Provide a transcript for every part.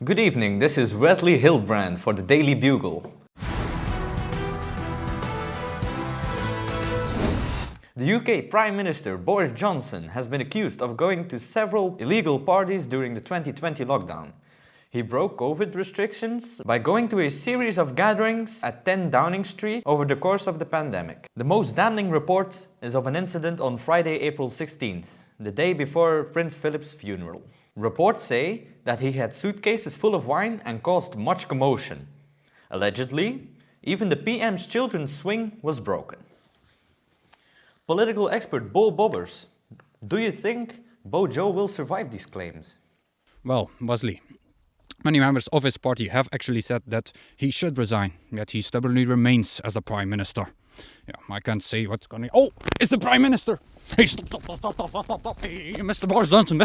Good evening, this is Wesley Hilbrand for the Daily Bugle. The UK Prime Minister Boris Johnson has been accused of going to several illegal parties during the 2020 lockdown. He broke COVID restrictions by going to a series of gatherings at 10 Downing Street over the course of the pandemic. The most damning report is of an incident on Friday, April 16th, the day before Prince Philip's funeral. Reports say that he had suitcases full of wine and caused much commotion. Allegedly, even the PM's children's swing was broken. Political expert Bo Bobbers, do you think Bojo will survive these claims? Well, Wesley, many members of his party have actually said that he should resign, yet he stubbornly remains as the Prime Minister. Yeah, I can't say what's going to... Oh, it's the Prime Minister! Hey, stop. Hey, Mr. Boris Johnson,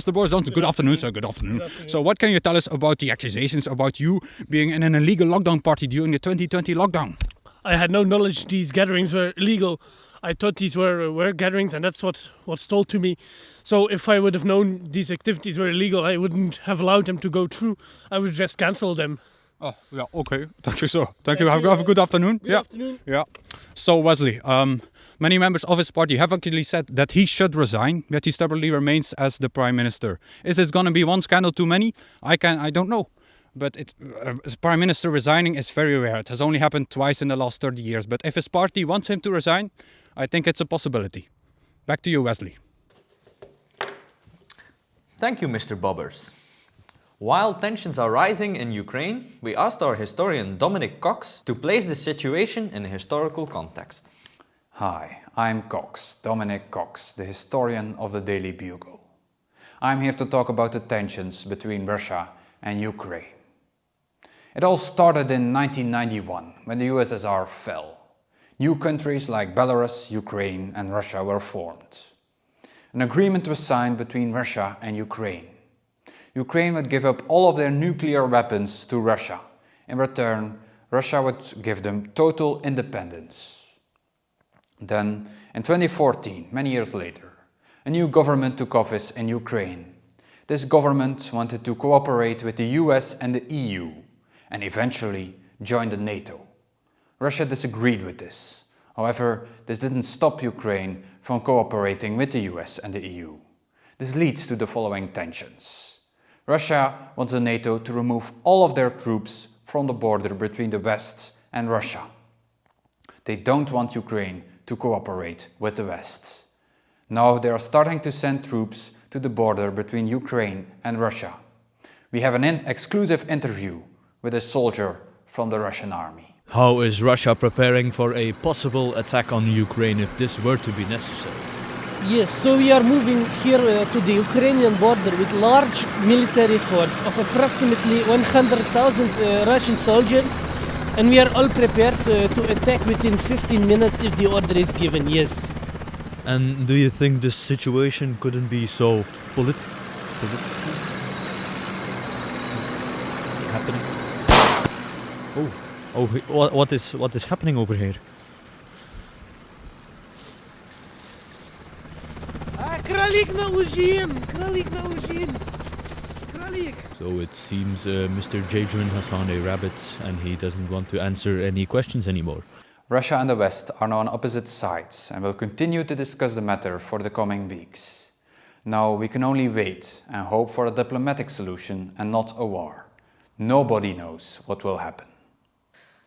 good afternoon, sir, good afternoon. So what can you tell us about the accusations about you being in an illegal lockdown party during the 2020 lockdown? I had no knowledge these gatherings were illegal. I thought these were gatherings, and that's what was told to me. So if I would have known these activities were illegal, I wouldn't have allowed them to go through. I would just cancel them. Oh, yeah, okay. Thank you, sir. Thank you. Have a good afternoon. Good afternoon. Yeah. So, Wesley, many members of his party have actually said that he should resign, yet he stubbornly remains as the Prime Minister. Is this going to be one scandal too many? I don't know. But as Prime Minister resigning is very rare. It has only happened twice in the last 30 years. But if his party wants him to resign, I think it's a possibility. Back to you, Wesley. Thank you, Mr. Bobbers. While tensions are rising in Ukraine, we asked our historian Dominic Cox to place the situation in a historical context. Hi, I'm Cox, Dominic Cox, the historian of the Daily Bugle. I'm here to talk about the tensions between Russia and Ukraine. It all started in 1991, when the USSR fell. New countries like Belarus, Ukraine and Russia were formed. An agreement was signed between Russia and Ukraine. Ukraine would give up all of their nuclear weapons to Russia. In return, Russia would give them total independence. Then, in 2014, many years later, a new government took office in Ukraine. This government wanted to cooperate with the US and the EU, and eventually joined the NATO. Russia disagreed with this. However, this didn't stop Ukraine from cooperating with the US and the EU. This leads to the following tensions. Russia wants the NATO to remove all of their troops from the border between the West and Russia. They don't want Ukraine to cooperate with the West. Now they are starting to send troops to the border between Ukraine and Russia. We have an exclusive interview with a soldier from the Russian army. How is Russia preparing for a possible attack on Ukraine if this were to be necessary? Yes, so we are moving here to the Ukrainian border with large military force of approximately 100,000 Russian soldiers, and we are all prepared to attack within 15 minutes if the order is given, yes. And do you think this situation couldn't be solved politically? Happening? What is happening over here? So it seems Mr. Jadron has found a rabbit and he doesn't want to answer any questions anymore. Russia and the West are now on opposite sides and will continue to discuss the matter for the coming weeks. Now we can only wait and hope for a diplomatic solution and not a war. Nobody knows what will happen.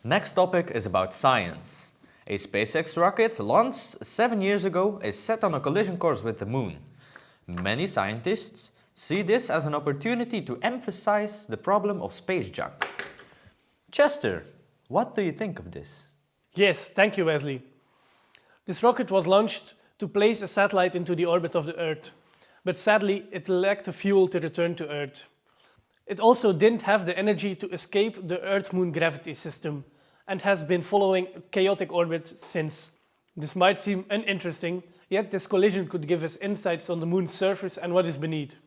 Next topic is about science. A SpaceX rocket launched 7 years ago is set on a collision course with the moon. Many scientists see this as an opportunity to emphasize the problem of space junk. Chester, what do you think of this? Yes, thank you, Wesley. This rocket was launched to place a satellite into the orbit of the Earth, but sadly it lacked the fuel to return to Earth. It also didn't have the energy to escape the Earth-Moon gravity system and has been following a chaotic orbit since. This might seem uninteresting, yet this collision could give us insights on the moon's surface and what is beneath.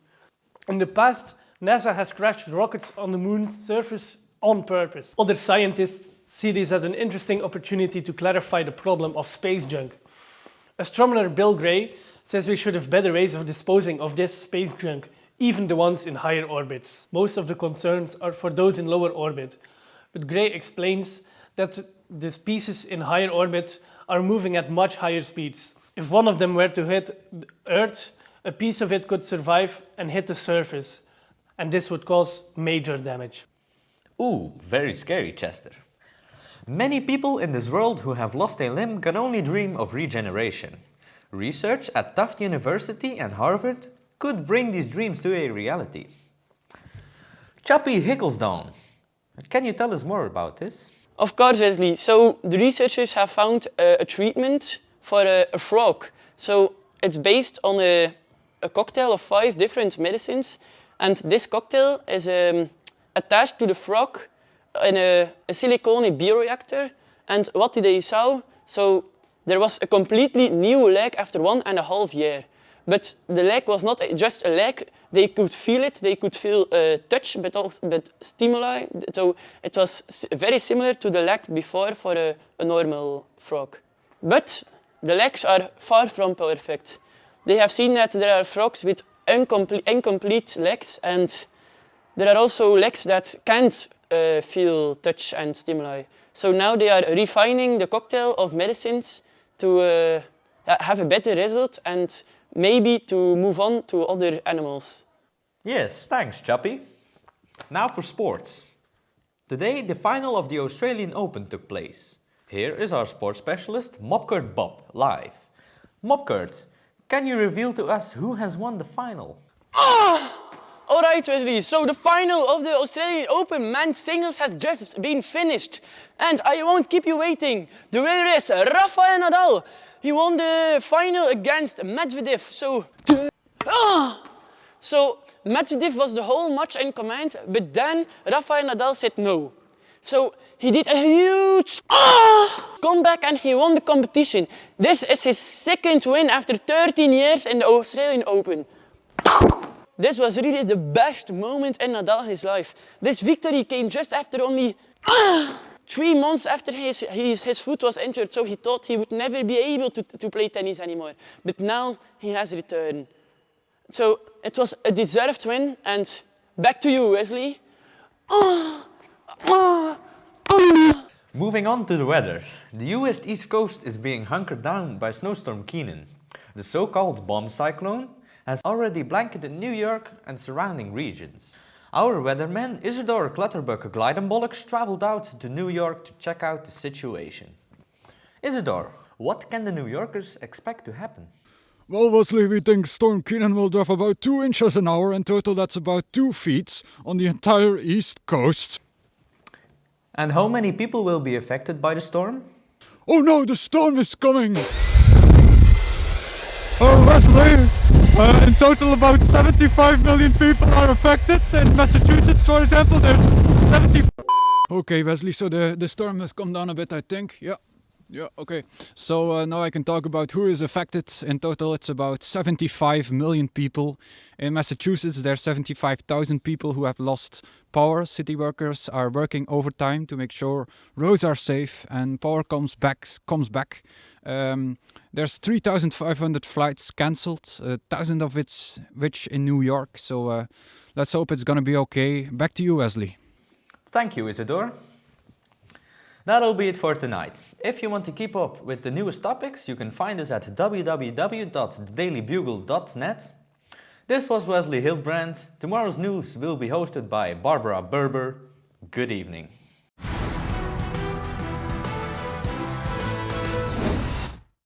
In the past, NASA has crashed rockets on the moon's surface on purpose. Other scientists see this as an interesting opportunity to clarify the problem of space junk. Astronomer Bill Gray says we should have better ways of disposing of this space junk, even the ones in higher orbits. Most of the concerns are for those in lower orbit, but Gray explains that the species in higher orbit are moving at much higher speeds. If one of them were to hit Earth, a piece of it could survive and hit the surface, and this would cause major damage. Ooh, very scary, Chester. Many people in this world who have lost a limb can only dream of regeneration. Research at Tufts University and Harvard could bring these dreams to a reality. Chappie Hicklesdown, can you tell us more about this? Of course, Wesley. So the researchers have found a treatment for a frog. So it's based on a cocktail of 5 different medicines, and this cocktail is attached to the frog in a silicone bioreactor. And what did they saw? So there was a completely new leg after 1.5 years. But the leg was not just a leg. They could feel it. They could feel touch, but stimuli. So it was very similar to the leg before for a normal frog. But the legs are far from perfect. They have seen that there are frogs with incomplete legs, and there are also legs that can't feel touch and stimuli. So now they are refining the cocktail of medicines to have a better result and maybe to move on to other animals. Yes, thanks, Chappie. Now for sports. Today, the final of the Australian Open took place. Here is our sports specialist, Mopkert Bob, live. Mopkert, can you reveal to us who has won the final? Alright, Wesley, so the final of the Australian Open men's singles has just been finished. And I won't keep you waiting. The winner is Rafael Nadal. He won the final against Medvedev. So Medvedev was the whole match in command, but then Rafael Nadal said no. So he did a huge comeback and he won the competition. This is his 2nd win after 13 years in the Australian Open. This was really the best moment in Nadal's life. This victory came just after only 3 months after his foot was injured, so he thought he would never be able to play tennis anymore. But now he has returned. So it was a deserved win, and back to you, Wesley. Moving on to the weather. The US East Coast is being hunkered down by snowstorm Keenan. The so-called bomb cyclone has already blanketed New York and surrounding regions. Our weatherman Isidore Clutterbuck Gleidenbollocks traveled out to New York to check out the situation. Isidore, what can the New Yorkers expect to happen? Well, Wesley, we think Storm Keenan will drop about 2 inches an hour. In total, that's about 2 feet on the entire East Coast. And how many people will be affected by the storm? Oh no, the storm is coming! Wesley, in total about 75 million people are affected. In Massachusetts, for example, there's 70... Okay, Wesley, so the storm has come down a bit, I think. Yeah, okay. So now I can talk about who is affected. In total, it's about 75 million people. In Massachusetts, there are 75,000 people who have lost power. City workers are working overtime to make sure roads are safe and power comes back. There's 3,500 flights cancelled, 1,000 of which in New York. So let's hope it's gonna be okay. Back to you, Wesley. Thank you, Isidore. That'll be it for tonight. If you want to keep up with the newest topics, you can find us at www.thedailybugle.net. This was Wesley Hildebrand. Tomorrow's news will be hosted by Barbara Berber. Good evening.